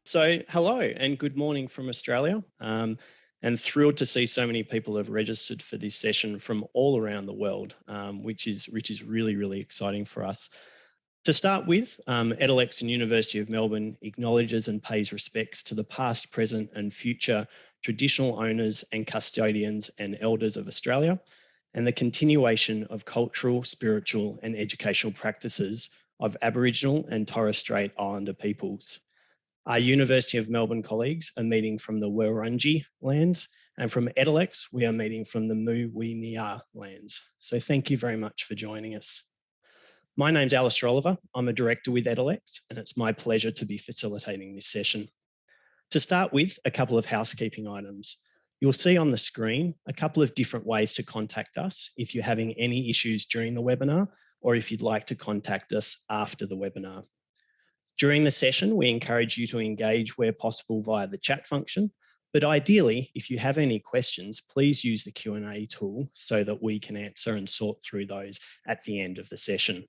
So hello and good morning from Australia. And thrilled to see so many people have registered for this session from all around the world, which is really exciting for us. To start with, Edalex and University of Melbourne acknowledges and pays respects to the past, present and future traditional owners and custodians and elders of Australia, and the continuation of cultural, spiritual and educational practices of Aboriginal and Torres Strait Islander peoples. Our University of Melbourne colleagues are meeting from the Wurundjeri lands, and from Edalex, we are meeting from the Muwiniyar lands. So thank you very much for joining us. My name's Alistair Oliver. I'm a director with Edalex, and it's my pleasure to be facilitating this session. To start with, a couple of housekeeping items. You'll see on the screen a couple of different ways to contact us if you're having any issues during the webinar, or if you'd like to contact us after the webinar. During the session, we encourage you to engage where possible via the chat function, but ideally, if you have any questions, please use the Q&A tool so that we can answer and sort through those at the end of the session.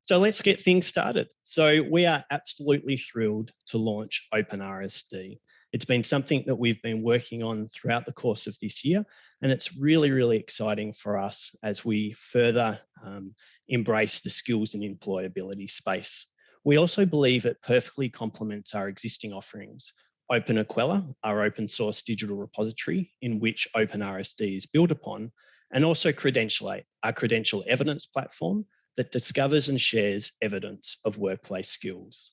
So let's get things started. So we are absolutely thrilled to launch openRSD. It's been something that we've been working on throughout the course of this year, and it's really exciting for us as we further embrace the skills and employability space. We also believe it perfectly complements our existing offerings. openAquella, our open source digital repository in which openRSD is built upon, and also Credentialate, our credential evidence platform that discovers and shares evidence of workplace skills.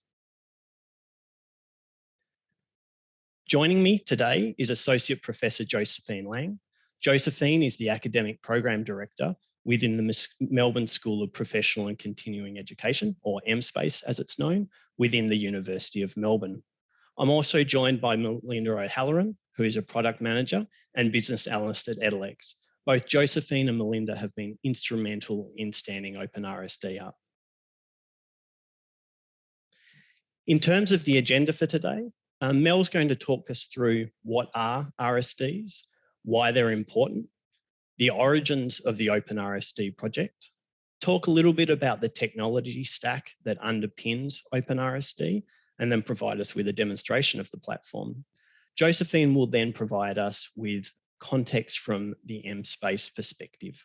Joining me today is Associate Professor Josephine Lang. Josephine is the Academic Program Director within the Melbourne School of Professional and Continuing Education, or MSPACE as it's known, within the University of Melbourne. I'm also joined by Melinda O'Halloran, who is a Product Manager and Business Analyst at Edalex. Both Josephine and Melinda have been instrumental in standing openRSD up. In terms of the agenda for today, Mel's going to talk us through what are RSDs, why they're important, the origins of the openRSD project, talk a little bit about the technology stack that underpins openRSD, and then provide us with a demonstration of the platform. Josephine will then provide us with context from the MSPACE perspective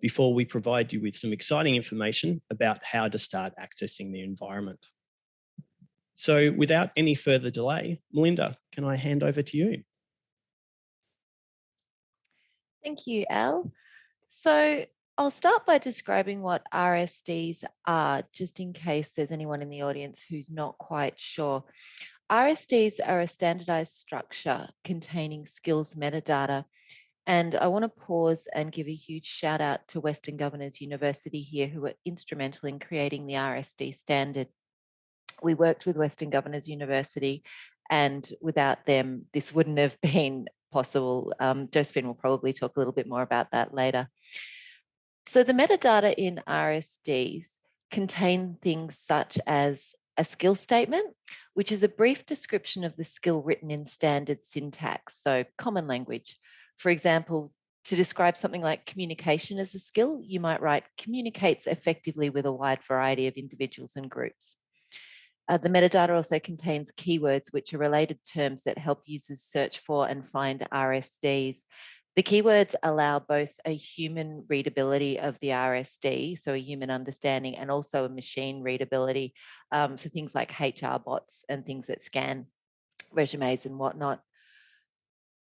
before we provide you with some exciting information about how to start accessing the environment. So without any further delay, Melinda, can I hand over to you? Thank you, Al. So I'll start by describing what RSDs are, just in case there's anyone in the audience who's not quite sure. RSDs are a standardized structure containing skills metadata. And I want to pause and give a huge shout out to Western Governors University here, who were instrumental in creating the RSD standard. We worked with Western Governors University, and without them, this wouldn't have been possible. Josephine will probably talk a little bit more about that later. So the metadata in RSDs contain things such as a skill statement, which is a brief description of the skill written in standard syntax, so common language. For example, to describe something like communication as a skill, you might write communicates effectively with a wide variety of individuals and groups. The metadata also contains keywords, which are related terms that help users search for and find RSDs. The keywords allow both a human readability of the RSD, so a human understanding, and also a machine readability for things like HR bots and things that scan resumes and whatnot.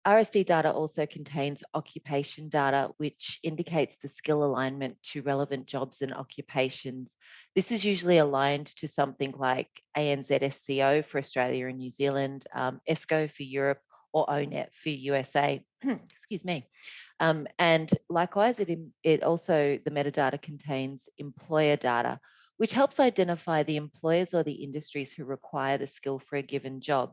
RSD data also contains occupation data, which indicates the skill alignment to relevant jobs and occupations. This is usually aligned to something like ANZ SCO for Australia and New Zealand, ESCO for Europe, or ONET for USA. Excuse me. And likewise, it also, the metadata contains employer data, which helps identify the employers or the industries who require the skill for a given job.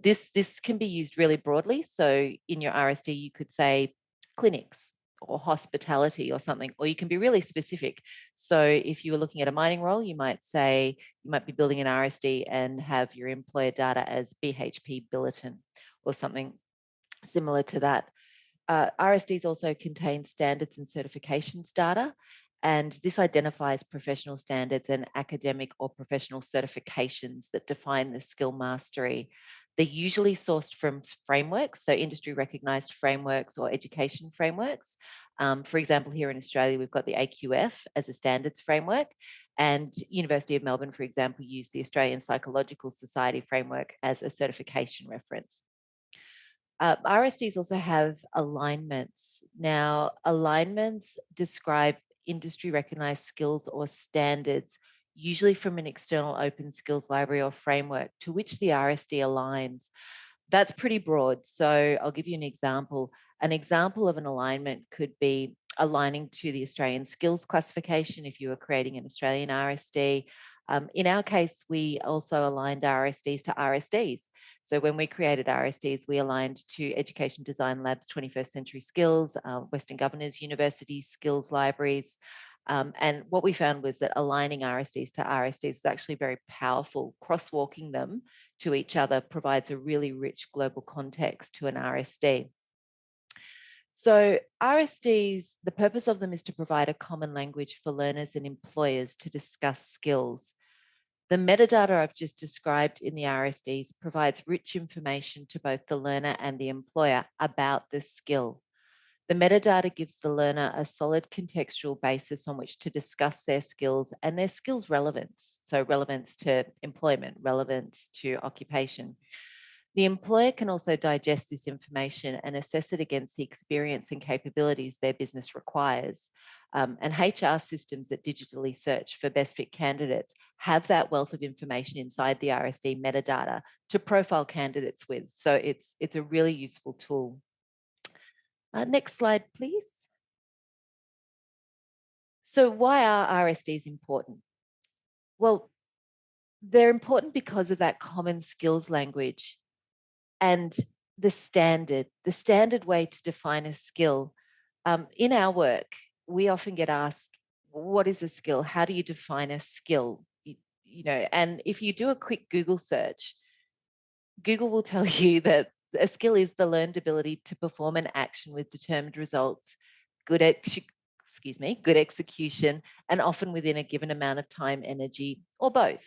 This can be used really broadly. So in your RSD, you could say clinics or hospitality or something, or you can be really specific. So if you were looking at a mining role, you might say, you might be building an RSD and have your employer data as BHP Billiton or something similar to that. RSDs also contain standards and certifications data, And this identifies professional standards and academic or professional certifications that define the skill mastery. They're usually sourced from frameworks, so industry recognized frameworks or education frameworks. For example, here in Australia, we've got the AQF as a standards framework, and University of Melbourne, for example, used the Australian Psychological Society framework as a certification reference. RSDs also have alignments. Now, alignments describe industry recognized skills or standards, usually from an external open skills library or framework to which the RSD aligns. That's pretty broad. So I'll give you an example. An example of an alignment could be aligning to the Australian skills classification if you were creating an Australian RSD. In our case, we also aligned RSDs to RSDs. So when we created RSDs, we aligned to Education Design Lab's 21st Century Skills, Western Governors University Skills Libraries. And what we found was that aligning RSDs to RSDs is actually very powerful. Crosswalking them to each other provides a really rich global context to an RSD. So RSDs, the purpose of them is to provide a common language for learners and employers to discuss skills. The metadata I've just described in the RSDs provides rich information to both the learner and the employer about the skill. The metadata gives the learner a solid contextual basis on which to discuss their skills and their skills relevance. So relevance to employment, relevance to occupation. The employer can also digest this information and assess it against the experience and capabilities their business requires. And HR systems that digitally search for best fit candidates have that wealth of information inside the RSD metadata to profile candidates with. So it's a really useful tool. Next slide, please. So why are RSDs important? Well, they're important because of that common skills language and the standard way to define a skill. In our work, we often get asked, what is a skill? How do you define a skill? And if you do a quick Google search, Google will tell you that a skill is the learned ability to perform an action with determined results, good execution, and often within a given amount of time, energy, or both.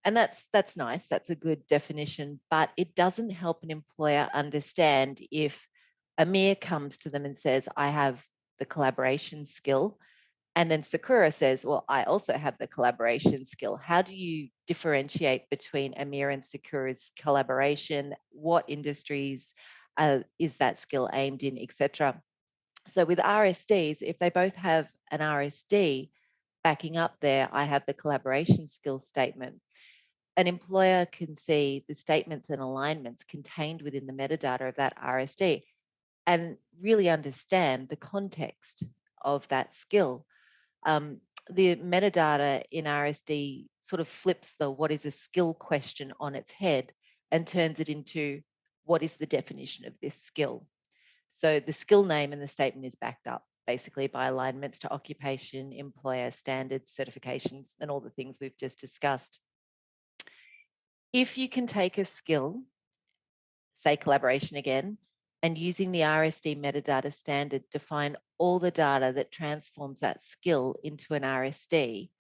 And that's nice. That's a good definition, but it doesn't help an employer understand if Amir comes to them and says, I have the collaboration skill. And then Sakura says, well, I also have the collaboration skill. How do you differentiate between Amir and Sakura's collaboration? What industries is that skill aimed in, etc.? So with RSDs, if they both have an RSD backing up there, I have the collaboration skill statement. An employer can see the statements and alignments contained within the metadata of that RSD and really understand the context of that skill. The metadata in RSD sort of flips the what is a skill question on its head and turns it into what is the definition of this skill. So the skill name and the statement is backed up basically by alignments to occupation, employer, standards, certifications, and all the things we've just discussed. If you can take a skill, say collaboration again, and using the RSD metadata standard, define all the data that transforms that skill into an RSD,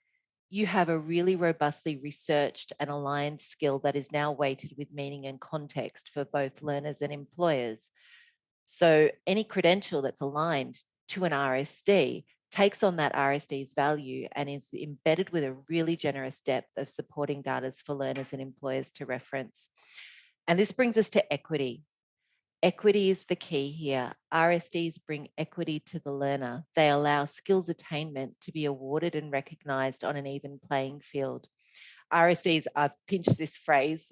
you have a really robustly researched and aligned skill that is now weighted with meaning and context for both learners and employers. So any credential that's aligned to an RSD takes on that RSD's value and is embedded with a really generous depth of supporting data for learners and employers to reference. And this brings us to equity. Equity is the key here. RSDs bring equity to the learner. They allow skills attainment to be awarded and recognised on an even playing field. RSDs, I've pinched this phrase.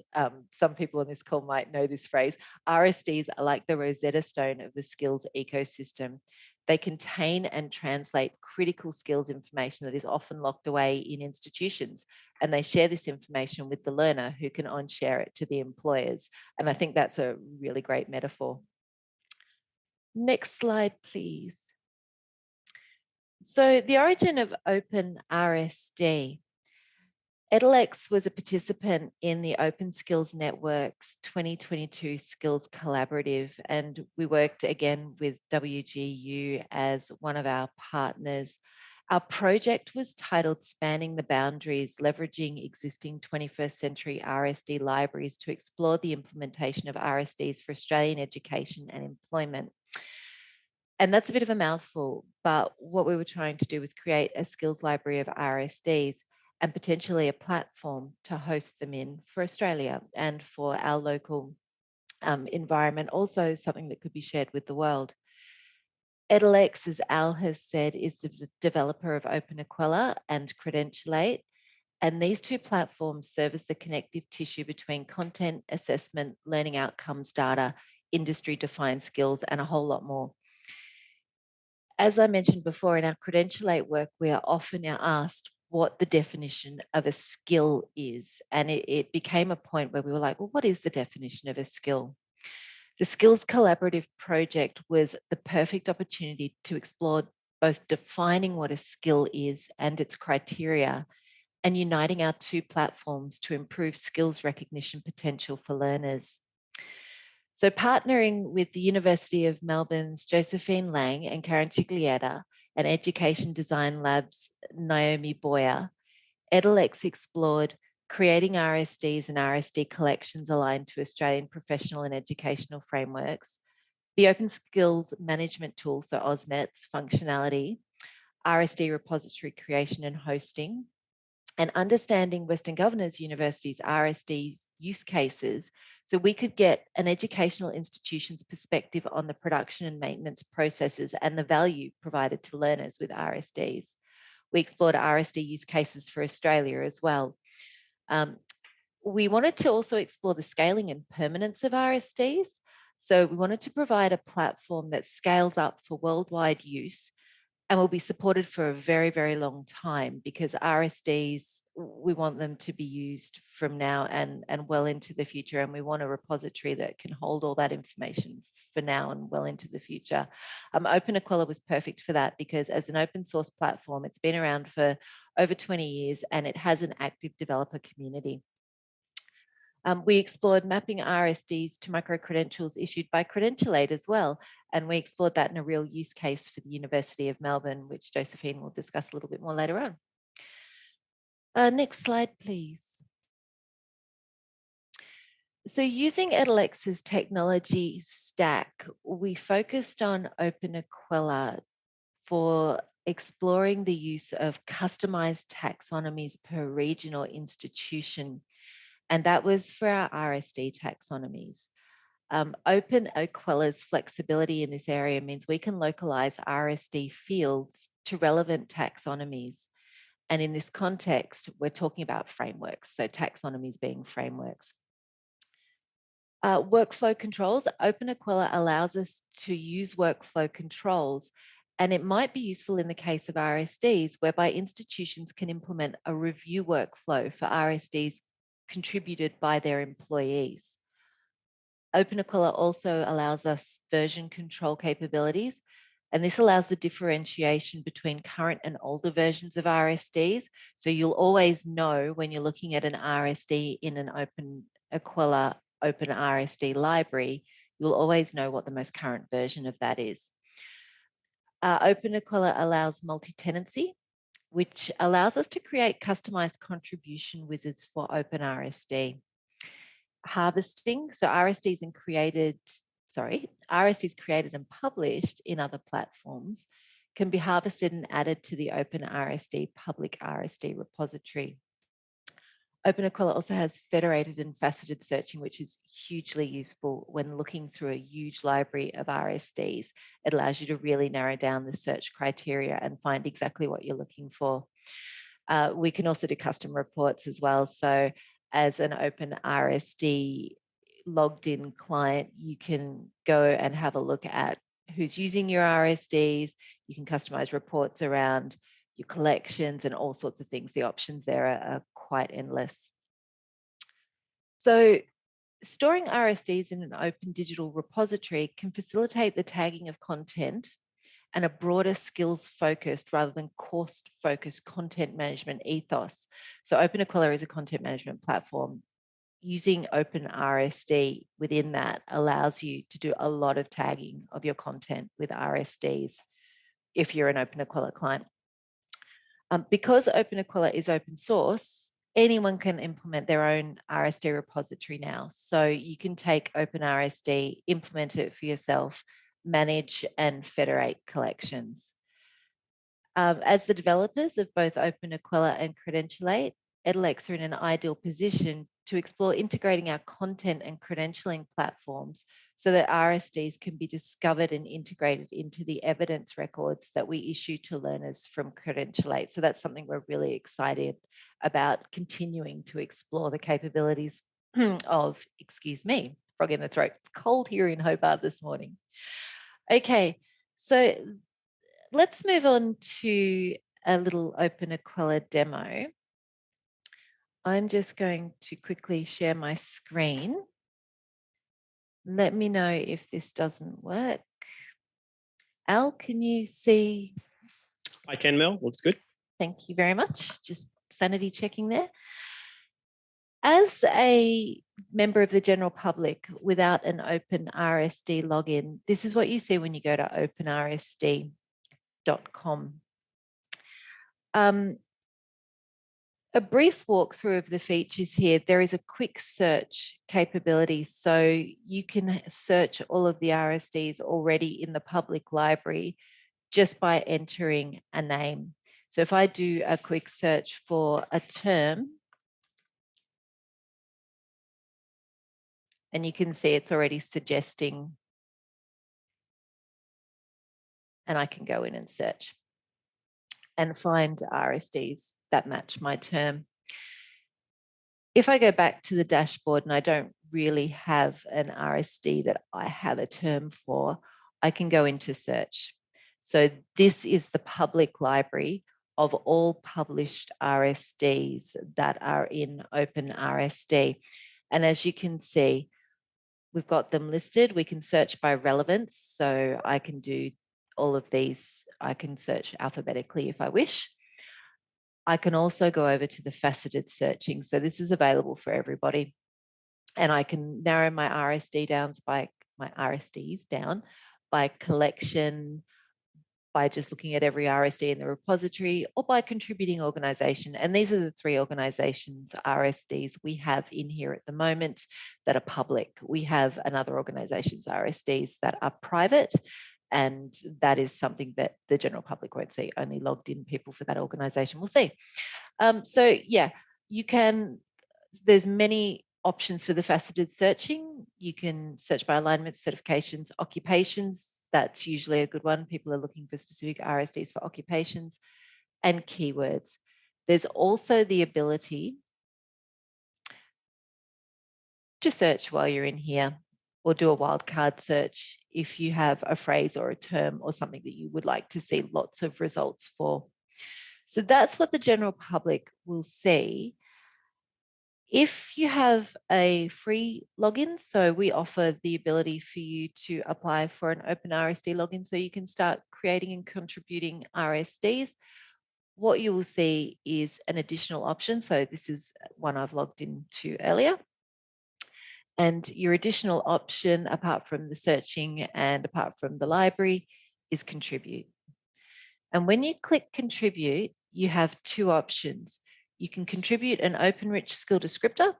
Some people on this call might know this phrase. RSDs are like the Rosetta Stone of the skills ecosystem. They contain and translate critical skills information that is often locked away in institutions. And they share this information with the learner who can on-share it to the employers. And I think that's a really great metaphor. Next slide, please. So the origin of openRSD. Edalex was a participant in the Open Skills Network's 2022 Skills Collaborative, and we worked again with WGU as one of our partners. Our project was titled Spanning the Boundaries, Leveraging Existing 21st Century RSD Libraries to Explore the Implementation of RSDs for Australian Education and Employment. And that's a bit of a mouthful, but what we were trying to do was create a skills library of RSDs and potentially a platform to host them in for Australia and for our local environment, also something that could be shared with the world. Edalex, as Al has said, is the developer of openRSD and Credentialate. And these two platforms serve as the connective tissue between content, assessment, learning outcomes data, industry-defined skills, and a whole lot more. As I mentioned before, in our Credentialate work, we are often asked what the definition of a skill is. And it became a point where we were like, well, what is the definition of a skill? The Skills Collaborative project was the perfect opportunity to explore both defining what a skill is and its criteria and uniting our two platforms to improve skills recognition potential for learners. So partnering with the University of Melbourne's Josephine Lang and Karen Ciglietta and Education Design Lab's Naomi Boyer, Edalex explored creating RSDs and RSD collections aligned to Australian professional and educational frameworks, the Open Skills Management Tool, so AusMet's functionality, RSD repository creation and hosting, and understanding Western Governors University's RSD use cases so we could get an educational institution's perspective on the production and maintenance processes and the value provided to learners with RSDs. We explored RSD use cases for Australia as well. We wanted to also explore the scaling and permanence of RSDs. So we wanted to provide a platform that scales up for worldwide use and will be supported for a very, very long time because RSDs, we want them to be used from now and well into the future. And we want a repository that can hold all that information for now and well into the future. openRSD was perfect for that because as an open source platform, it's been around for over 20 years and it has an active developer community. We explored mapping RSDs to micro-credentials issued by Credentialate as well. And we explored that in a real use case for the University of Melbourne, which Josephine will discuss a little bit more later on. Next slide, please. So using Edalex's technology stack, we focused on openRSD for exploring the use of customized taxonomies per region or institution. And that was for our RSD taxonomies. openRSD's flexibility in this area means we can localize RSD fields to relevant taxonomies. And in this context, we're talking about frameworks, so taxonomies being frameworks. Workflow controls. openRSD allows us to use workflow controls, and it might be useful in the case of RSDs, whereby institutions can implement a review workflow for RSDs contributed by their employees. openRSD also allows us version control capabilities, and this allows the differentiation between current and older versions of RSDs. So you'll always know when you're looking at an RSD in an openRSD openRSD library, you'll always know what the most current version of that is. openRSD allows multi-tenancy, which allows us to create customized contribution wizards for openRSD. Harvesting, so RSDs created and published in other platforms can be harvested and added to the openRSD public RSD repository. openRSD also has federated and faceted searching, which is hugely useful when looking through a huge library of RSDs. It allows you to really narrow down the search criteria and find exactly what you're looking for. We can also do custom reports as well. So as an openRSD logged in client, you can go and have a look at who's using your RSDs. You can customize reports around your collections and all sorts of things. The options there are quite endless. So storing RSDs in an open digital repository can facilitate the tagging of content and a broader skills-focused rather than course-focused content management ethos. So openRSD is a content management platform. Using openRSD within that allows you to do a lot of tagging of your content with RSDs if you're an openRSD client. Because openRSD is open source, anyone can implement their own RSD repository now. So you can take openRSD, implement it for yourself, manage and federate collections. As the developers of both openRSD and Credentialate, Edalex are in an ideal position to explore integrating our content and credentialing platforms so that RSDs can be discovered and integrated into the evidence records that we issue to learners from Credentialate. So that's something we're really excited about, continuing to explore the capabilities of, excuse me, frog in the throat. It's cold here in Hobart this morning. Okay, so let's move on to a little openRSD demo. I'm just going to quickly share my screen. Let me know if this doesn't work. Al, can you see? I can, Mel. Looks good. Thank you very much. Just sanity checking there. As a member of the general public without an openRSD login, this is what you see when you go to openrsd.com. A brief walkthrough of the features here. There is a quick search capability, so you can search all of the RSDs already in the public library just by entering a name. So if I do a quick search for a term, and you can see it's already suggesting, and I can go in and search and find RSDs that match my term. If I go back to the dashboard and I don't really have an RSD that I have a term for, I can go into search. So this is the public library of all published RSDs that are in openRSD. And as you can see, we've got them listed. We can search by relevance. So I can do all of these. I can search alphabetically if I wish. I can also go over to the faceted searching. So this is available for everybody. And I can narrow my RSDs down by collection, by just looking at every RSD in the repository, or by contributing organization. And these are the three organizations, RSDs, we have in here at the moment that are public. We have another organization's RSDs that are private, and that is something that the general public won't see. Only logged in people for that organization will see. So yeah, you can, there's many options for the faceted searching. You can search by alignments, certifications, occupations. That's usually a good one. People are looking for specific RSDs for occupations, and keywords. There's also the ability to search while you're in here, or do a wildcard search if you have a phrase or a term or something that you would like to see lots of results for. So that's what the general public will see. If you have a free login, so we offer the ability for you to apply for an openRSD login so you can start creating and contributing RSDs. What you will see is an additional option. So this is one I've logged into earlier. And your additional option, apart from the searching and apart from the library, is contribute. And when you click contribute, you have two options. You can contribute an open-rich skill descriptor,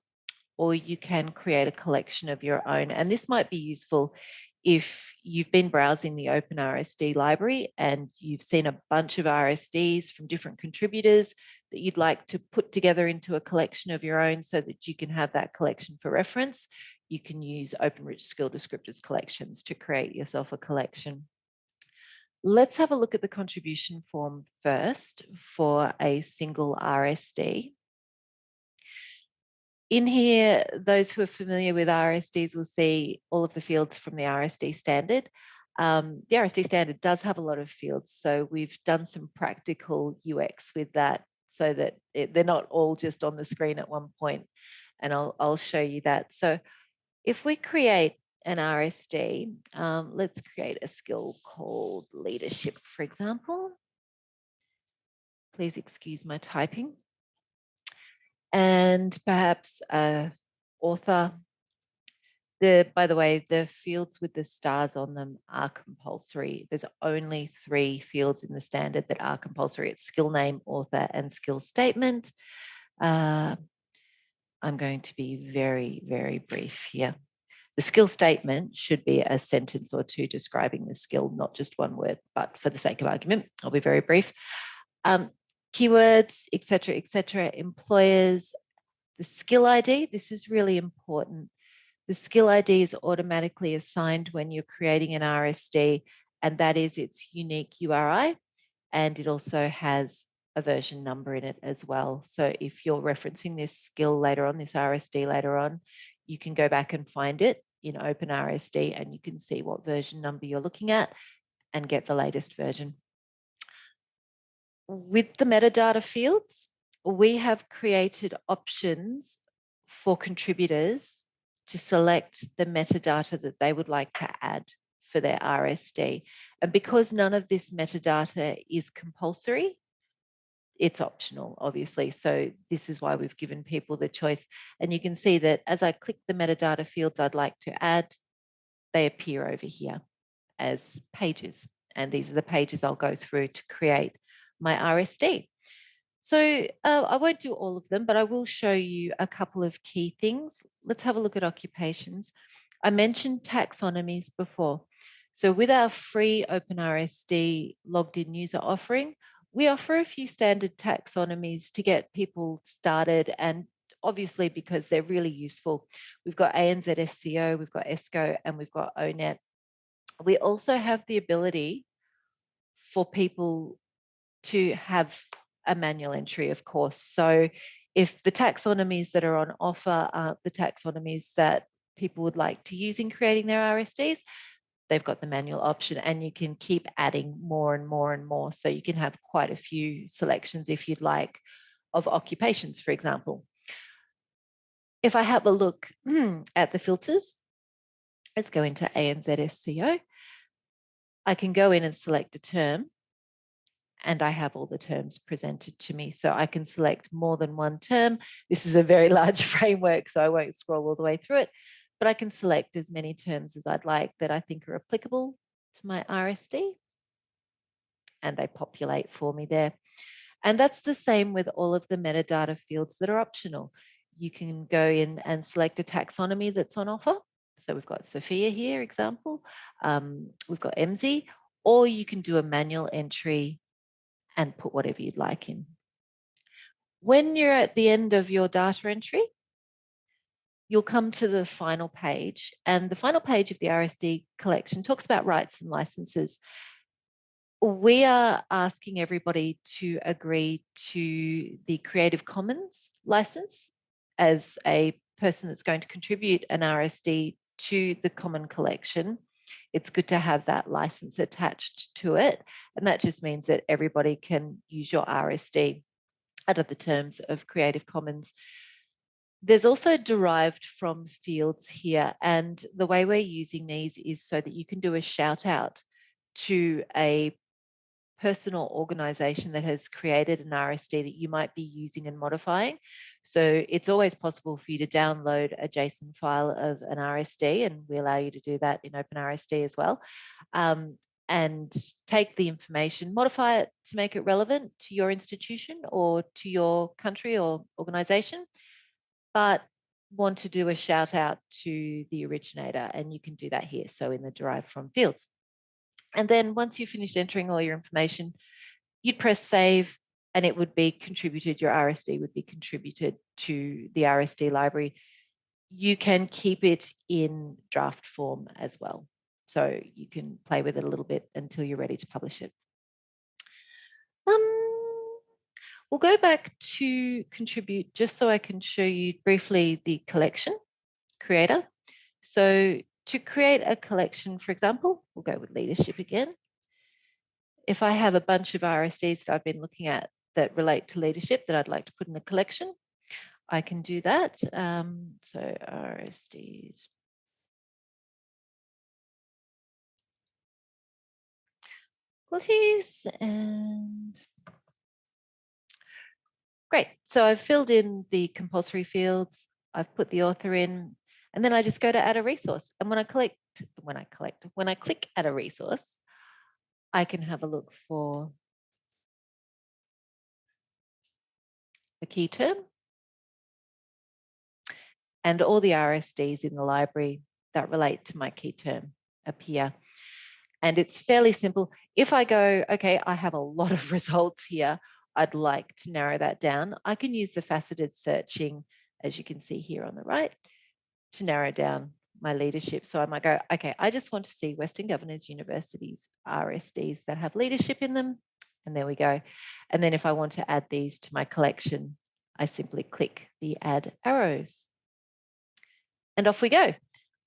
or you can create a collection of your own. And this might be useful if you've been browsing the openRSD library and you've seen a bunch of RSDs from different contributors that you'd like to put together into a collection of your own so that you can have that collection for reference. You can use open-rich skill descriptors collections to create yourself a collection. Let's have a look at the contribution form first for a single RSD. In here, those who are familiar with RSDs will see all of the fields from the RSD standard. The RSD standard does have a lot of fields, so we've done some practical UX with that so that they're not all just on the screen at one point, and I'll show you that. So if we create an RSD, let's create a skill called leadership, for example. Please excuse my typing. And perhaps author, By the way, the fields with the stars on them are compulsory. There's only 3 fields in the standard that are compulsory. It's skill name, author, and skill statement. I'm going to be very, very brief here. The skill statement should be a sentence or 2 describing the skill, not just 1 word, but for the sake of argument, I'll be very brief. Keywords, etc., employers, the skill ID, this is really important. The skill ID is automatically assigned when you're creating an RSD, and that is its unique URI, and it also has a version number in it as well. So if you're referencing this skill later on, this RSD later on, you can go back and find it in openRSD, and you can see what version number you're looking at and get the latest version. With the metadata fields, we have created options for contributors to select the metadata that they would like to add for their RSD. And because none of this metadata is compulsory, it's optional, obviously. So this is why we've given people the choice. And you can see that as I click the metadata fields I'd like to add, they appear over here as pages. And these are the pages I'll go through to create my RSD. So I won't do all of them, but I will show you a couple of key things. Let's have a look at occupations. I mentioned taxonomies before. So with our free openRSD logged in user offering, we offer a few standard taxonomies to get people started, and obviously because they're really useful. We've got ANZ SCO, we've got ESCO, and we've got ONET. We also have the ability for people to have a manual entry, of course. So if the taxonomies that are on offer aren't the taxonomies that people would like to use in creating their RSDs, they've got the manual option, and you can keep adding more and more and more. So you can have quite a few selections if you'd like of occupations, for example. If I have a look at the filters, let's go into ANZ SCO. I can go in and select a term, and I have all the terms presented to me. So I can select more than one term. This is a very large framework, so I won't scroll all the way through it, but I can select as many terms as I'd like that I think are applicable to my RSD, and they populate for me there. And that's the same with all of the metadata fields that are optional. You can go in and select a taxonomy that's on offer. So we've got Sophia here, example. We've got MZ, or you can do a manual entry and put whatever you'd like in. When you're at the end of your data entry, you'll come to the final page, and the final page of the RSD collection talks about rights and licenses. We are asking everybody to agree to the Creative Commons license as a person that's going to contribute an RSD to the common collection. It's good to have that license attached to it. And that just means that everybody can use your RSD under the terms of Creative Commons. There's also derived from fields here. And the way we're using these is so that you can do a shout out to a person or organization that has created an RSD that you might be using and modifying. So it's always possible for you to download a JSON file of an RSD, and we allow you to do that in openRSD as well, and take the information, modify it to make it relevant to your institution or to your country or organization, but want to do a shout out to the originator, and you can do that here. So in the derived from fields. And then once you've finished entering all your information, you'd press save, and it would be contributed, your RSD would be contributed to the RSD library. You can keep it in draft form as well. So you can play with it a little bit until you're ready to publish it. We'll go back to contribute just so I can show you briefly the collection creator. So to create a collection, for example, we'll go with leadership again. If I have a bunch of RSDs that I've been looking at that relate to leadership that I'd like to put in a collection, I can do that. So RSDs. Qualities, and great. So I've filled in the compulsory fields. I've put the author in, And then I just go to add a resource. And when I click add a resource, I can have a look for a key term and all the RSDs in the library that relate to my key term appear. And it's fairly simple. If I go, okay, I have a lot of results here, I'd like to narrow that down. I can use the faceted searching, as you can see here on the right, to narrow down my leadership. So I might go, okay, I just want to see Western Governors Universities RSDs that have leadership in them. And there we go. And then if I want to add these to my collection, I simply click the add arrows. And off we go.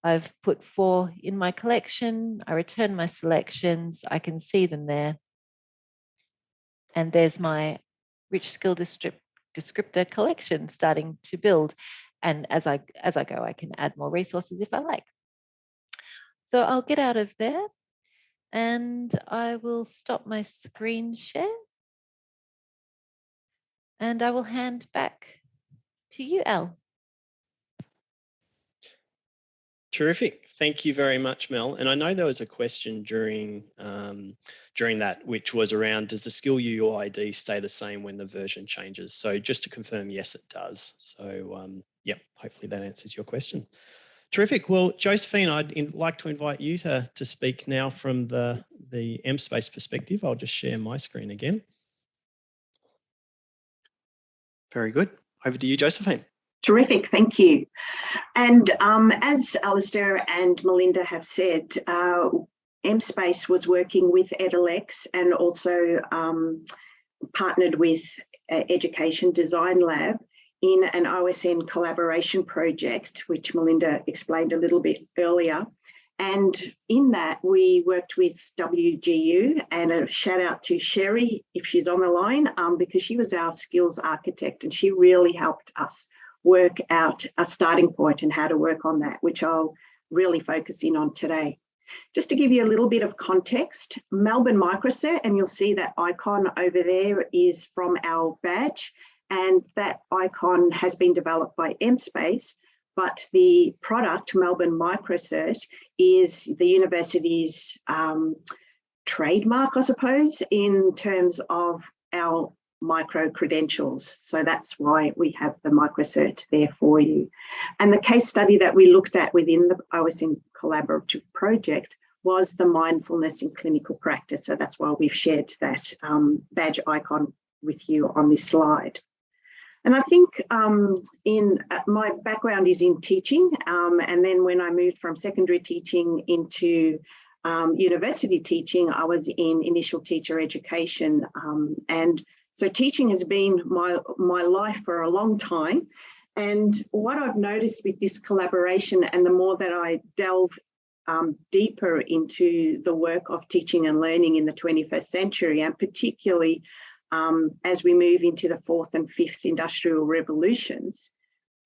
I've put 4 in my collection. I return my selections. I can see them there. And there's my rich skill descriptor collection starting to build. And as I go, I can add more resources if I like. So I'll get out of there and I will stop my screen share. And I will hand back to you, Elle. Terrific. Thank you very much, Mel. And I know there was a question during that, which was around, does the skill UUID stay the same when the version changes? So just to confirm, yes, it does. So yeah, hopefully that answers your question. Terrific. Well, Josephine, I'd like to invite you to speak now from the MSPACE perspective. I'll just share my screen again. Very good. Over to you, Josephine. Terrific, thank you. And as Alistair and Melinda have said, MSPACE was working with Edalex and also partnered with Education Design Lab in an OSN collaboration project, which Melinda explained a little bit earlier. And in that, we worked with WGU, and a shout out to Sherry, if she's on the line, because she was our skills architect and she really helped us work out a starting point and how to work on that, which I'll really focus in on today. Just to give you a little bit of context, Melbourne Microcert, and you'll see that icon over there is from our badge, and that icon has been developed by MSPACE, but the product, Melbourne Microcert, is the university's trademark, I suppose, in terms of our micro credentials. So that's why we have the microcert there for you. And the case study that we looked at within the OSN collaborative project was the mindfulness in clinical practice. So that's why we've shared that badge icon with you on this slide. And I think my background is in teaching, and then when I moved from secondary teaching into university teaching, I was in initial teacher education, and so teaching has been my life for a long time. And what I've noticed with this collaboration, and the more that I delve deeper into the work of teaching and learning in the 21st century, and particularly as we move into the 4th and 5th industrial revolutions,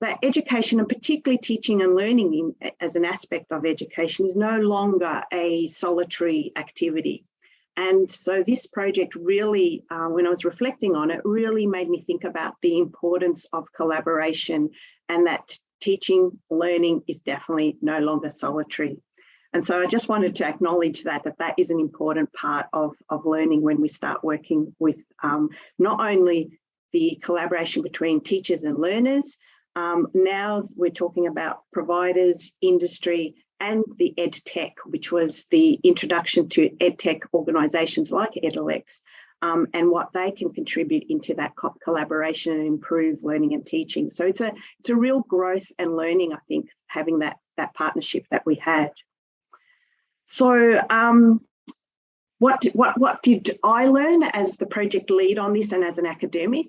that education, and particularly teaching and learning as an aspect of education, is no longer a solitary activity. And so this project really, when I was reflecting on it, really made me think about the importance of collaboration, and that teaching, learning is definitely no longer solitary. And so I just wanted to acknowledge that is an important part of learning when we start working with not only the collaboration between teachers and learners, now we're talking about providers, industry, and the EdTech, which was the introduction to EdTech organisations like Edalex, and what they can contribute into that collaboration and improve learning and teaching. So it's a real growth and learning, I think, having that partnership that we had. So what did I learn as the project lead on this and as an academic?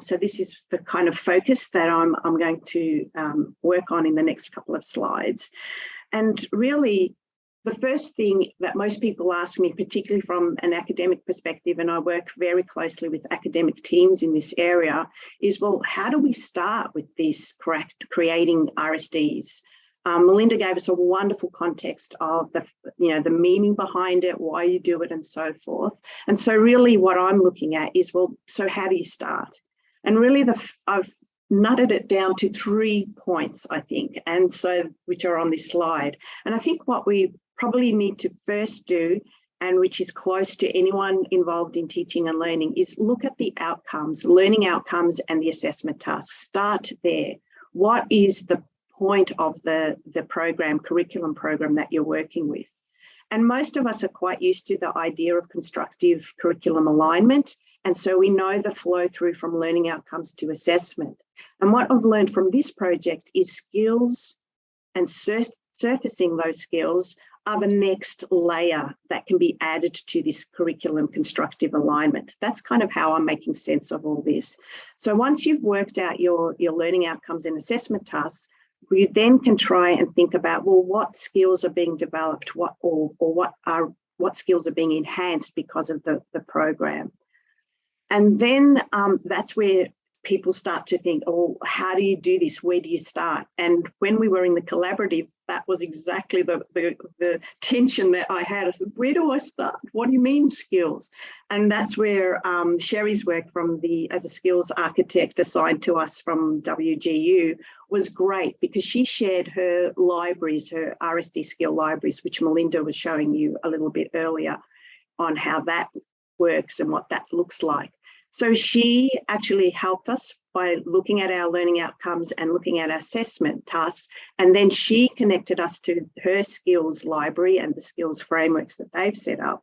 So this is the kind of focus that I'm going to work on in the next couple of slides. And really, the first thing that most people ask me, particularly from an academic perspective, and I work very closely with academic teams in this area, is, well, how do we start with this creating RSDs? Melinda gave us a wonderful context of the meaning behind it, why you do it, and so forth. And so really what I'm looking at is, well, so how do you start? And really I've nutted it down to 3 points, I think, and so which are on this slide. And I think what we probably need to first do, and which is close to anyone involved in teaching and learning, is look at the outcomes, learning outcomes and the assessment tasks. Start there. What is the point of the curriculum program that you're working with? And most of us are quite used to the idea of constructive curriculum alignment. And so we know the flow through from learning outcomes to assessment. And what I've learned from this project is skills and surfacing those skills are the next layer that can be added to this curriculum constructive alignment. That's kind of how I'm making sense of all this. So once you've worked out your learning outcomes and assessment tasks, we then can try and think about, well, what skills are being developed, what skills are being enhanced because of the program. And then that's where people start to think, oh, how do you do this? Where do you start? And when we were in the collaborative, that was exactly the tension that I had. I said, where do I start? What do you mean skills? And that's where Sherry's work as a skills architect assigned to us from WGU was great, because she shared her libraries, her RSD skill libraries, which Melinda was showing you a little bit earlier on how that works and what that looks like. So she actually helped us by looking at our learning outcomes and looking at assessment tasks. And then she connected us to her skills library and the skills frameworks that they've set up.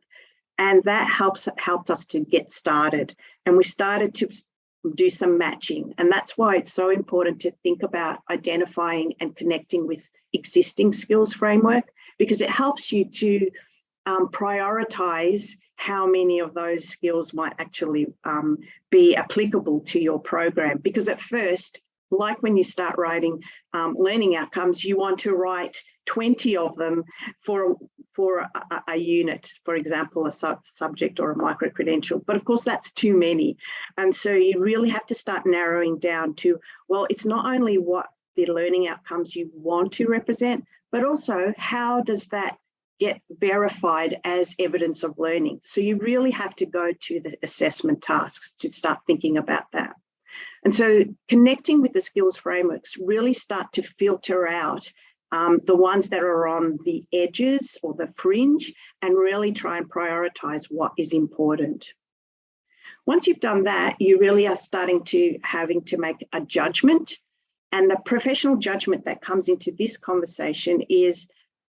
And that helped us to get started. And we started to do some matching. And that's why it's so important to think about identifying and connecting with existing skills framework, because it helps you to prioritize how many of those skills might actually be applicable to your program. Because at first, like when you start writing learning outcomes, you want to write 20 of them for a unit, for example, a subject or a micro-credential. But of course, that's too many. And so you really have to start narrowing down to, well, it's not only what the learning outcomes you want to represent, but also how does that get verified as evidence of learning. So you really have to go to the assessment tasks to start thinking about that. And so connecting with the skills frameworks really start to filter out the ones that are on the edges or the fringe, and really try and prioritize what is important. Once you've done that, you really are having to make a judgment. And the professional judgment that comes into this conversation is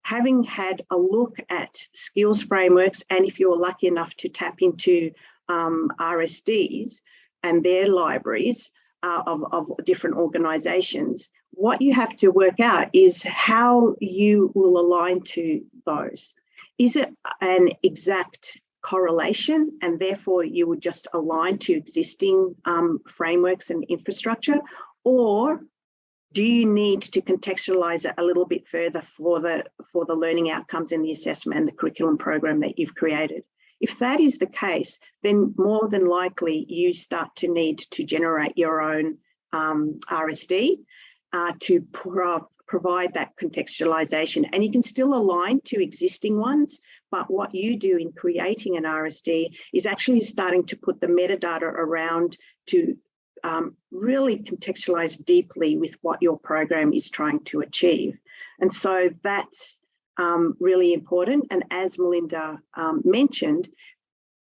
having had a look at skills frameworks, and if you're lucky enough to tap into RSDs and their libraries of different organisations, what you have to work out is how you will align to those. Is it an exact correlation, and therefore you would just align to existing frameworks and infrastructure, or do you need to contextualize it a little bit further for the learning outcomes and the assessment and the curriculum program that you've created? If that is the case, then more than likely you start to need to generate your own RSD to provide that contextualization. And you can still align to existing ones, but what you do in creating an RSD is actually starting to put the metadata around to really contextualize deeply with what your program is trying to achieve. And so that's really important. And as Melinda mentioned,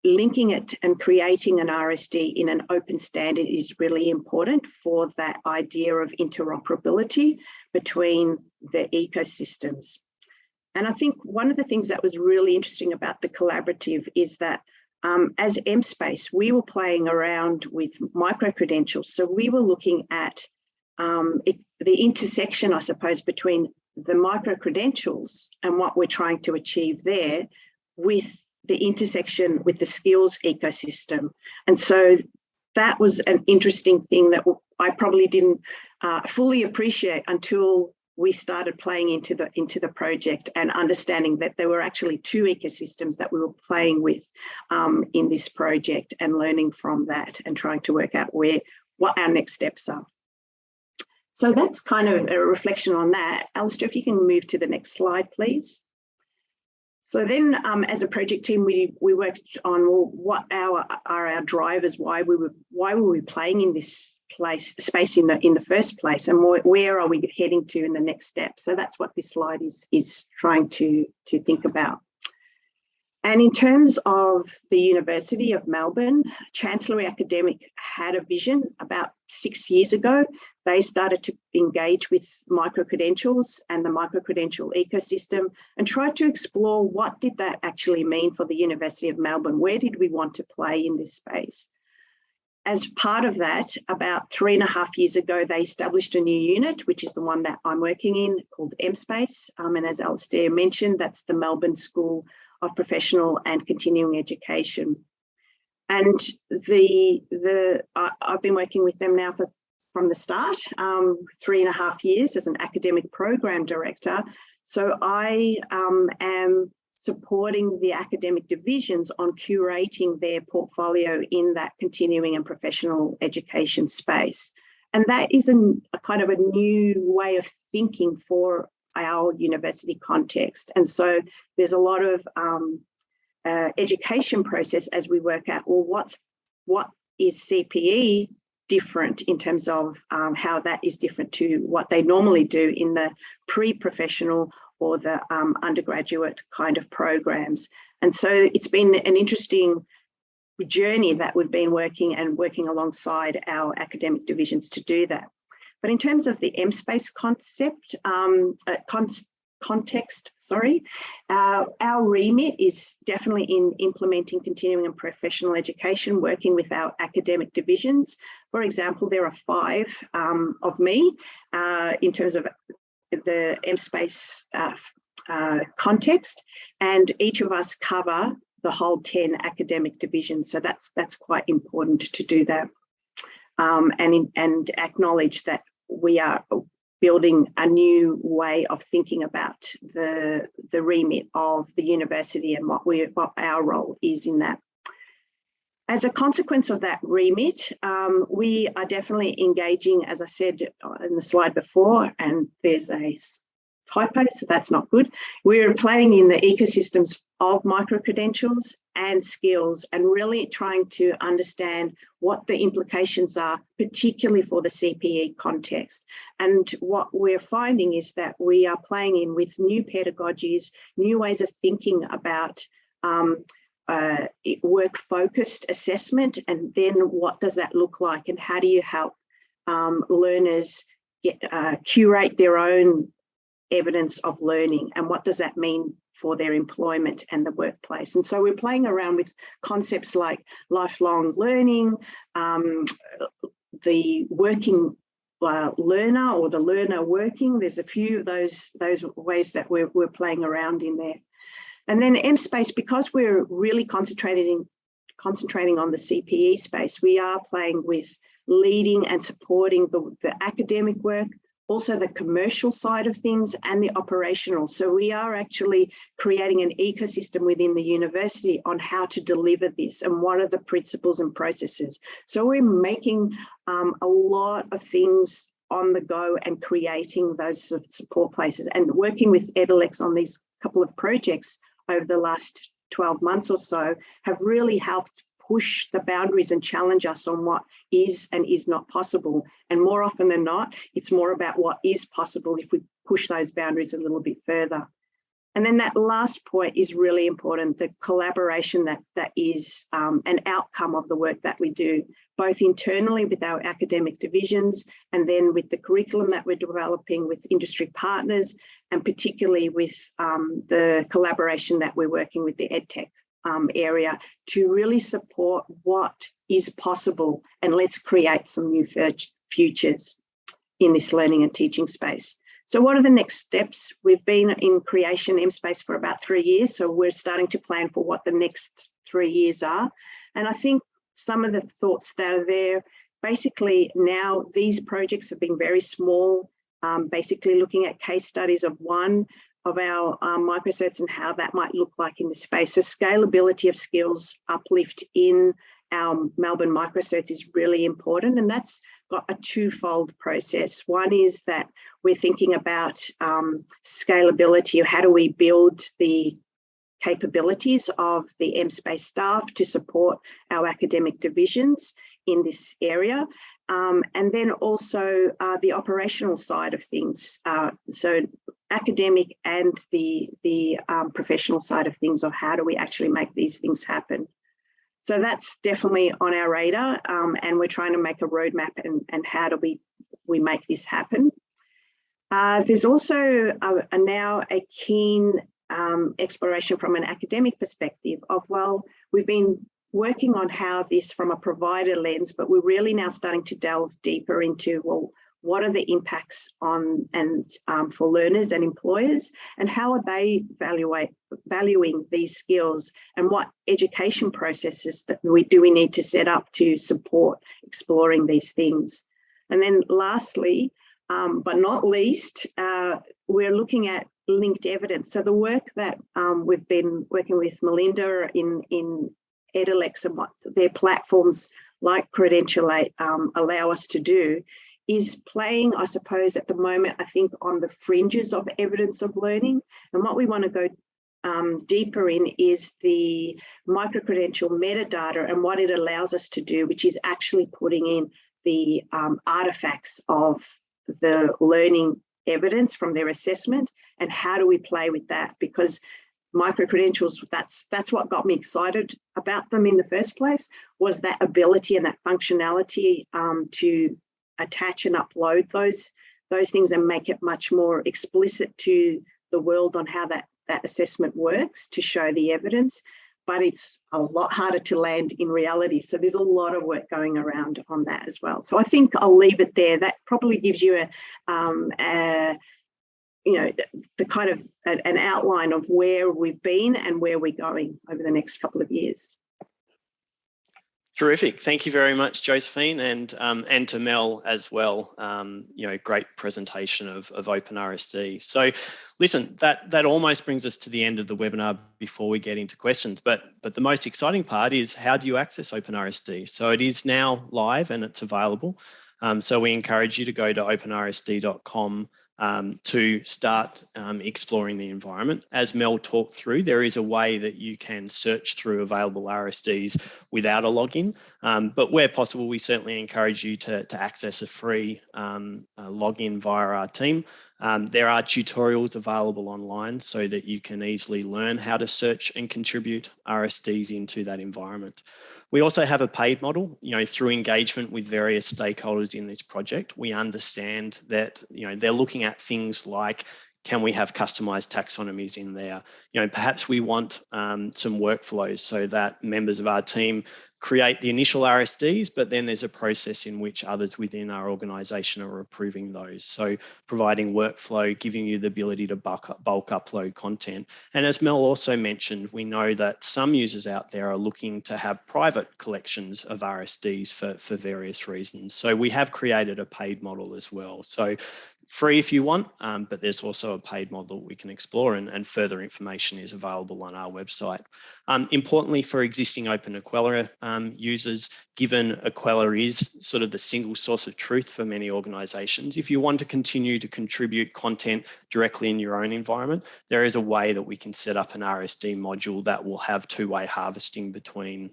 linking it and creating an RSD in an open standard is really important for that idea of interoperability between the ecosystems. And I think one of the things that was really interesting about the collaborative is that as MSPACE, we were playing around with micro-credentials. So we were looking at the intersection, I suppose, between the micro-credentials and what we're trying to achieve there with the intersection with the skills ecosystem. And so that was an interesting thing that I probably didn't fully appreciate until we started playing into the project and understanding that there were actually two ecosystems that we were playing with in this project, and learning from that and trying to work out what our next steps are. So that's kind of a reflection on that. Alistair, if you can move to the next slide, please. So then as a project team, we worked on, well, what are our drivers? Why were we playing in this space in the first place, and where are we heading to in the next step? So that's what this slide is trying to think about. And in terms of the University of Melbourne, Chancellery Academic had a vision about 6 years ago. They started to engage with micro-credentials and the micro-credential ecosystem and tried to explore what did that actually mean for the University of Melbourne? Where did we want to play in this space? As part of that, about 3.5 years ago, they established a new unit, which is the one that I'm working in, called MSPACE. And as Alistair mentioned, that's the Melbourne School of Professional and Continuing Education. And I've been working with them now from the start, 3.5 years as an academic program director. So I am supporting the academic divisions on curating their portfolio in that continuing and professional education space. And that is a kind of a new way of thinking for our university context. And so there's a lot of education process as we work out, well, what is CPE different in terms of how that is different to what they normally do in the pre-professional or the undergraduate kind of programs. And so it's been an interesting journey that we've been working alongside our academic divisions to do that. But in terms of the MSPACE context, our remit is definitely in implementing continuing and professional education, working with our academic divisions. For example, there are 5 of me in terms of the MSPACE context, and each of us cover the whole 10 academic divisions. So that's quite important to do that, and acknowledge that we are building a new way of thinking about the remit of the university and what our role is in that. As a consequence of that remit, we are definitely engaging, as I said in the slide before, and there's a typo, so that's not good. We're playing in the ecosystems of micro-credentials and skills and really trying to understand what the implications are, particularly for the CPE context. And what we're finding is that we are playing in with new pedagogies, new ways of thinking about work-focused assessment, and then what does that look like, and how do you help learners curate their own evidence of learning, and what does that mean for their employment and the workplace. And so we're playing around with concepts like lifelong learning, the working learner or the learner working. There's a few of those ways that we're playing around in there. And then MSPACE, because we're really concentrating on the CPE space, we are playing with leading and supporting the academic work, also the commercial side of things and the operational. So we are actually creating an ecosystem within the university on how to deliver this and what are the principles and processes. So we're making a lot of things on the go and creating those sort of support places, and working with Edalex on these couple of projects over the last 12 months or so have really helped push the boundaries and challenge us on what is and is not possible. And more often than not, it's more about what is possible if we push those boundaries a little bit further. And then that last point is really important, the collaboration that is an outcome of the work that we do, both internally with our academic divisions and then with the curriculum that we're developing with industry partners, and particularly with the collaboration that we're working with the EdTech area to really support what is possible, and let's create some new futures in this learning and teaching space. So what are the next steps? We've been in creation MSPACE for about 3 years, so we're starting to plan for what the next 3 years are. And I think some of the thoughts that are there, basically now these projects have been very small, basically looking at case studies of one of our microcerts and how that might look like in the space. So scalability of skills uplift in our Melbourne microcerts is really important, and that's got a twofold process. One is that we're thinking about scalability of how do we build the capabilities of the MSPACE staff to support our academic divisions in this area. And then also the operational side of things. So academic and the professional side of things, of how do we actually make these things happen. So that's definitely on our radar, and we're trying to make a roadmap and how do we make this happen. There's also now a keen exploration from an academic perspective of, well, we've been working on how this from a provider lens, but we're really now starting to delve deeper into, well, what are the impacts on and for learners and employers, and how are they valuing these skills, and what education processes that we need to set up to support exploring these things. And then lastly, but not least, we're looking at linked evidence. So the work that we've been working with Melinda in Edalex and what their platforms like Credentialate allow us to do is playing, I suppose, at the moment, I think, on the fringes of evidence of learning. And what we want to go deeper in is the micro-credential metadata and what it allows us to do, which is actually putting in the artifacts of the learning evidence from their assessment, and how do we play with that? Because micro-credentials, that's what got me excited about them in the first place, was that ability and that functionality to attach and upload those things and make it much more explicit to the world on how that assessment works, to show the evidence. But it's a lot harder to land in reality. So there's a lot of work going around on that as well. So I think I'll leave it there. That probably gives you the kind of an outline of where we've been and where we're going over the next couple of years. Terrific. Thank you very much, Josephine, and to Mel as well. Great presentation of openRSD. So listen, that almost brings us to the end of the webinar before we get into questions. But the most exciting part is, how do you access openRSD? So it is now live and it's available. So we encourage you to go to openrsd.com to start exploring the environment. As Mel talked through, there is a way that you can search through available RSDs without a login, but where possible, we certainly encourage you to access a free login via our team. There are tutorials available online so that you can easily learn how to search and contribute RSDs into that environment. We also have a paid model. Through engagement with various stakeholders in this project, we understand that they're looking at things like, can we have customized taxonomies in there? Perhaps we want some workflows so that members of our team create the initial RSDs, but then there's a process in which others within our organisation are approving those. So providing workflow, giving you the ability to bulk upload content. And as Mel also mentioned, we know that some users out there are looking to have private collections of RSDs for various reasons. So we have created a paid model as well. So free if you want, but there's also a paid model we can explore, and further information is available on our website. Importantly, for existing Open Aquella users, given Aquella is sort of the single source of truth for many organisations, if you want to continue to contribute content directly in your own environment, there is a way that we can set up an RSD module that will have two-way harvesting between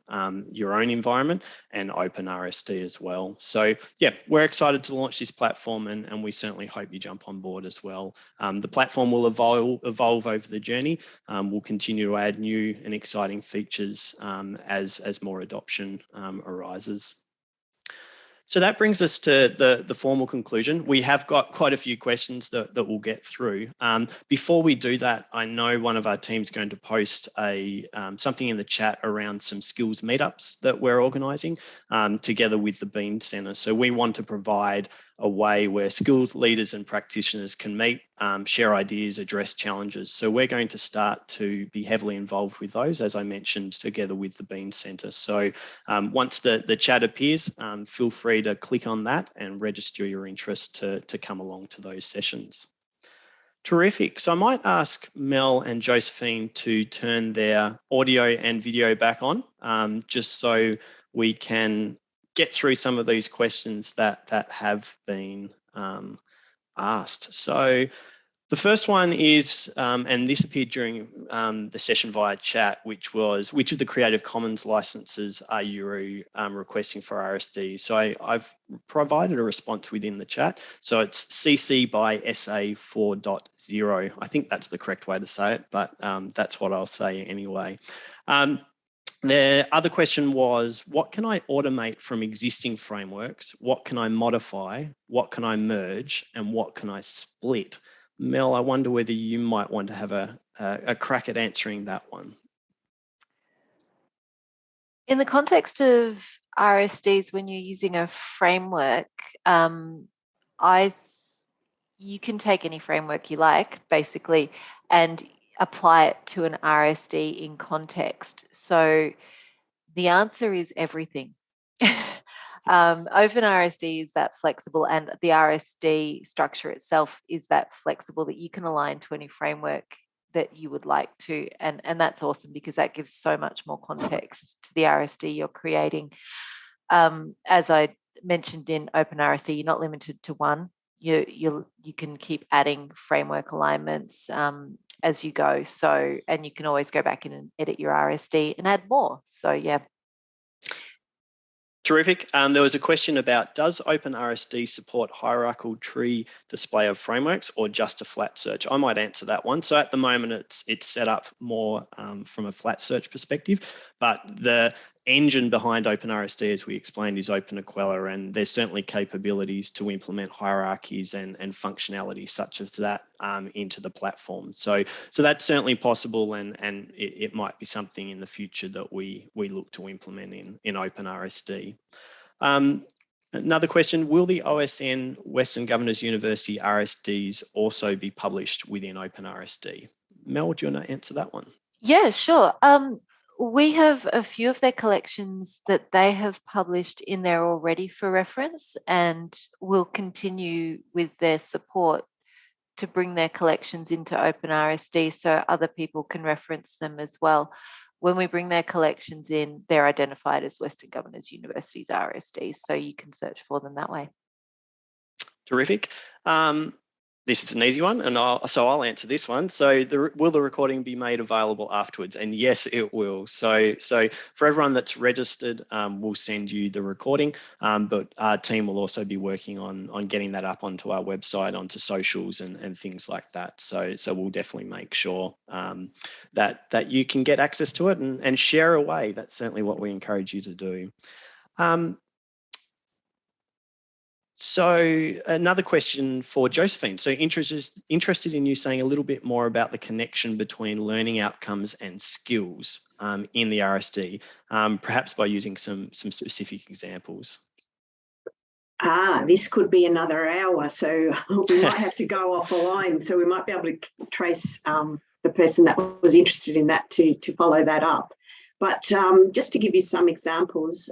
your own environment and openRSD as well. So yeah, we're excited to launch this platform, and we certainly hope you jump on board as well. The platform will evolve over the journey. We'll continue to add new and exciting features as more adoption arises. So that brings us to the formal conclusion. We have got quite a few questions that we'll get through. Before we do that, I know one of our team's going to post something in the chat around some skills meetups that we're organising together with the Bean Centre. So we want to provide a way where skills leaders and practitioners can meet, share ideas, address challenges. So we're going to start to be heavily involved with those, as I mentioned, together with the Bean Centre. So once the chat appears, feel free to click on that and register your interest to come along to those sessions. Terrific. So I might ask Mel and Josephine to turn their audio and video back on, just so we can get through some of these questions that have been asked. So The first one is, and this appeared during the session via chat, which was, which of the Creative Commons licenses are you requesting for RSDs? So I've provided a response within the chat. So it's CC by SA 4.0. I think that's the correct way to say it, but that's what I'll say anyway. The other question was, what can I automate from existing frameworks? What can I modify? What can I merge? And what can I split? Mel, I wonder whether you might want to have a crack at answering that one. In the context of RSDs, when you're using a framework, you can take any framework you like, basically, and apply it to an RSD in context. So the answer is everything. openRSD is that flexible, and the RSD structure itself is that flexible that you can align to any framework that you would like to. And that's awesome because that gives so much more context to the RSD you're creating. As I mentioned in openRSD, you're not limited to one. You can keep adding framework alignments as you go. So, and you can always go back in and edit your RSD and add more. So yeah. Terrific. There was a question about, does openRSD support hierarchical tree display of frameworks or just a flat search? I might answer that one. So at the moment, it's set up more from a flat search perspective, but the engine behind openRSD, as we explained, is OpenAquila, and there's certainly capabilities to implement hierarchies and functionality such as that into the platform. So that's certainly possible, and it might be something in the future that we look to implement in openRSD. Another question, will the OSN Western Governors University RSDs also be published within openRSD? Mel, do you want to answer that one? Yeah, sure. We have a few of their collections that they have published in there already for reference, and will continue with their support to bring their collections into openRSD so other people can reference them as well. When we bring their collections in, they're identified as Western Governors University's RSDs, so you can search for them that way. Terrific. This is an easy one, and I'll answer this one. So will the recording be made available afterwards? And yes, it will. So for everyone that's registered, we'll send you the recording, but our team will also be working on getting that up onto our website, onto socials and things like that. So we'll definitely make sure that you can get access to it and share away. That's certainly what we encourage you to do. So another question for Josephine. So interested in you saying a little bit more about the connection between learning outcomes and skills in the RSD, perhaps by using some specific examples. This could be another hour, so we might have to go off the line. So we might be able to trace the person that was interested in that to follow that up. But just to give you some examples,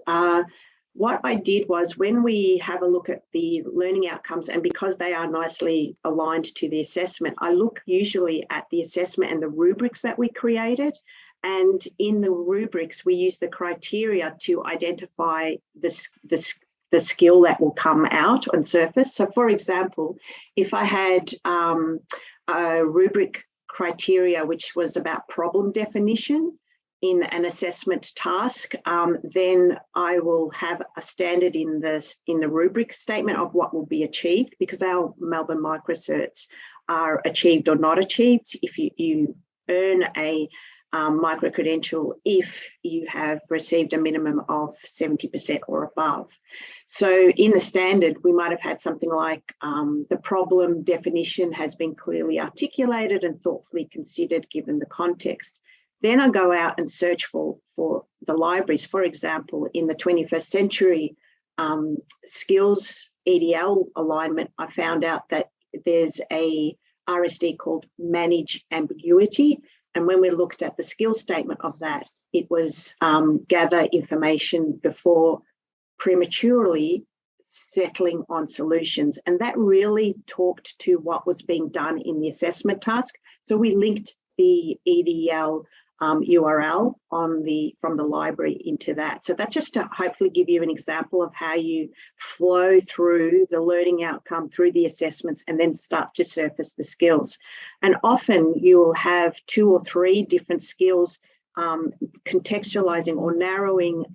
what I did was, when we have a look at the learning outcomes, and because they are nicely aligned to the assessment, I look usually at the assessment and the rubrics that we created. And in the rubrics, we use the criteria to identify the skill that will come out and surface. So for example, if I had a rubric criteria which was about problem definition in an assessment task, then I will have a standard in the rubric statement of what will be achieved, because our Melbourne microcerts are achieved or not achieved. If you earn a micro-credential if you have received a minimum of 70% or above. So in the standard, we might have had something like the problem definition has been clearly articulated and thoughtfully considered given the context. Then I go out and search for the libraries. For example, in the 21st century skills EDL alignment, I found out that there's a RSD called Manage Ambiguity. And when we looked at the skill statement of that, it was gather information before prematurely settling on solutions. And that really talked to what was being done in the assessment task. So we linked the EDL URL from the library into that. So that's just to hopefully give you an example of how you flow through the learning outcome, through the assessments, and then start to surface the skills. And often you will have 2 or 3 different skills contextualizing or narrowing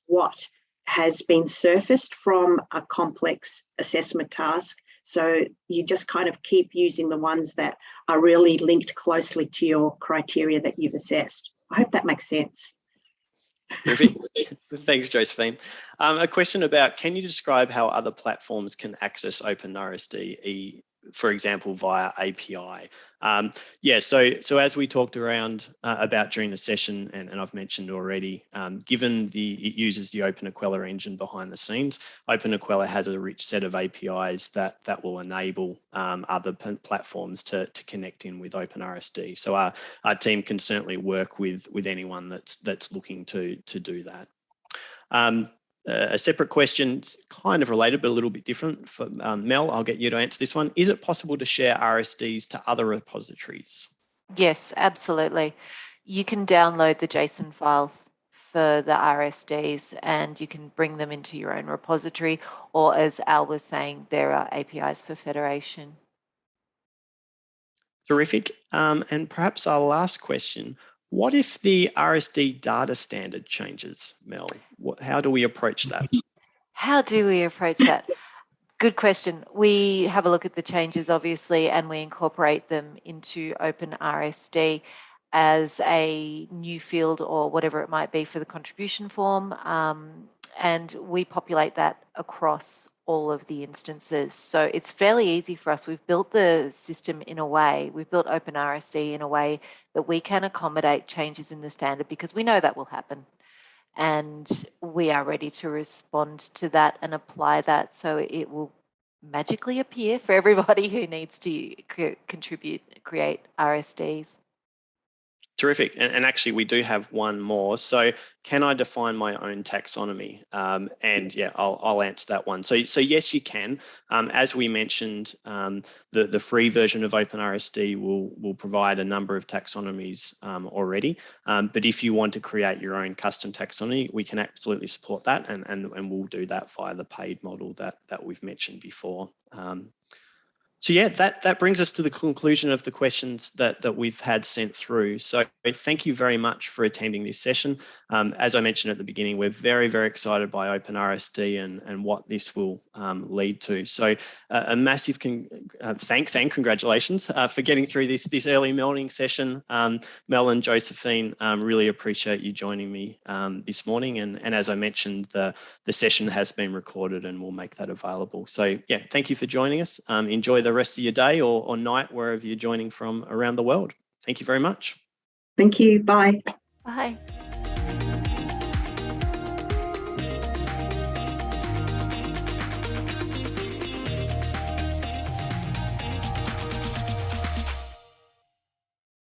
what has been surfaced from a complex assessment task. So you just kind of keep using the ones that are really linked closely to your criteria that you've assessed. I hope that makes sense. Terrific. Thanks, Josephine. A question about, can you describe how other platforms can access openRSD, for example, via API? So as we talked around about during the session, and I've mentioned already, given it uses the openAquila engine behind the scenes, openAquila has a rich set of APIs that will enable other platforms to connect in with openRSD. So our team can certainly work with anyone that's looking to do that. A separate question, kind of related, but a little bit different. For Mel, I'll get you to answer this one. Is it possible to share RSDs to other repositories? Yes, absolutely. You can download the JSON files for the RSDs and you can bring them into your own repository, or as Al was saying, there are APIs for federation. Terrific. And perhaps our last question, what if the RSD data standard changes, Mel? How do we approach that? How do we approach that? Good question. We have a look at the changes, obviously, and we incorporate them into openRSD as a new field or whatever it might be for the contribution form. And we populate that across all of the instances. So it's fairly easy for us. We've built the system in a way, we've built openRSD in a way that we can accommodate changes in the standard because we know that will happen. And we are ready to respond to that and apply that so it will magically appear for everybody who needs to create RSDs. Terrific. And actually, we do have one more. So can I define my own taxonomy? And yeah, I'll answer that one. So yes, you can. As we mentioned, the free version of openRSD will provide a number of taxonomies already. But if you want to create your own custom taxonomy, we can absolutely support that. And we'll do that via the paid model that we've mentioned before. So yeah, that brings us to the conclusion of the questions that we've had sent through. So thank you very much for attending this session. As I mentioned at the beginning, we're very, very excited by openRSD and what this will lead to. So a massive thanks and congratulations for getting through this early morning session. Mel and Josephine, really appreciate you joining me this morning. And as I mentioned, the session has been recorded and we'll make that available. So yeah, thank you for joining us. Enjoy the rest of your day or night, wherever you're joining from around the world. Thank you very much. Thank you. Bye. Bye.